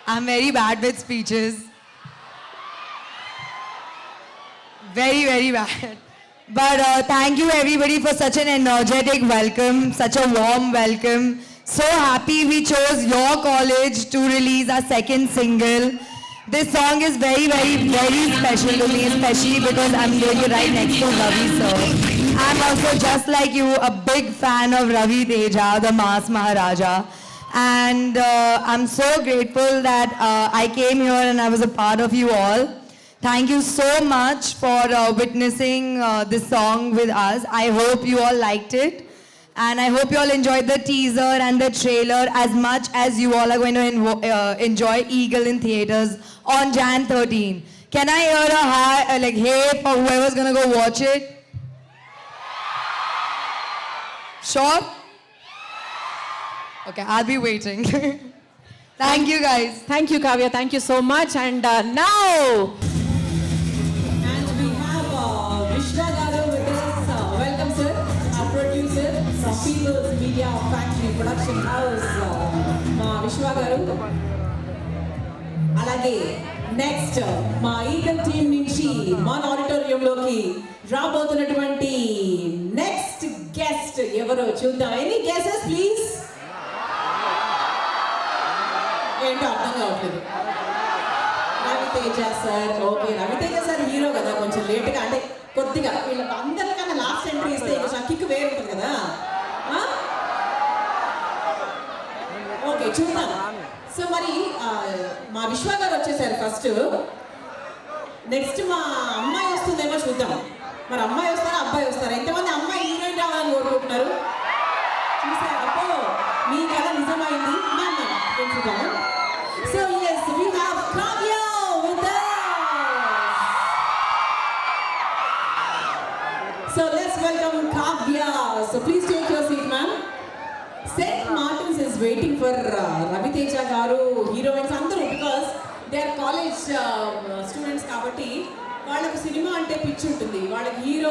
I'm very bad with speeches. Very, very bad. But thank you everybody for such an energetic welcome, such a warm welcome. So happy we chose your college to release our second single. This song is very, very, very special to me, especially because I'm doing it right next to Ravi sir. I'm also, just like you, a big fan of Ravi Teja, the Mass Maharaja. And I'm so grateful that I came here and I was a part of you all. Thank you so much for witnessing this song with us. I hope you all liked it. And I hope you all enjoyed the teaser and the trailer as much as you all are going to enjoy Eagle in theaters on Jan 13. Can I hear a hi, like hey for whoever's going to go watch it? Sure? Okay, I'll be waiting. Thank you guys. Thank you, Kavya. Thank you so much. And now... And we have Vishwa Garu with us. Welcome, sir. Our producer from People's Media Factory Production House. మా విశ్వ గారు. అలాగే next మా eagle team నుంచి మన ఆడిటోరియంలోకి రాబోతున్నటువంటి next guest ఎవరో చూద్దాం. Any guesses please? ఏంటో అర్థం కావట్లేదు. Ravi Teja sir. Okay, Ravi Teja sir hero కదా, కొంచెం లేట్గా అంటే కొద్దిగా వీళ్ళ అందరికన్నా లాస్ట్ ఎంట్రీ ఇస్తే కొంచెం కిక్ వేరు ఉంటుంది కదా. ఓకే, చూద్దాం. సో మరి మా విశ్వ గారు వచ్చేసారు ఫస్ట్. నెక్స్ట్ మా అమ్మాయి వస్తుందేమో చూద్దాం. మరి అమ్మాయి వస్తారా అబ్బాయి వస్తారా? ఎంతమంది అమ్మాయి హీరోయిన్ రావాలని కోరుకుంటున్నారు? చూసారు అప్పో మీ కథ నిజమైంది. చూద్దాం. So yes, we have Kavya with us. So let's welcome Kavya. So please take your seat, ma'am. St. Martin's is waiting for Ravi Teja garu heroines andaru because they are college students kabatti వాళ్ళకి cinema అంటే పిచ్చి ఉంటుంది. వాళ్ళకి hero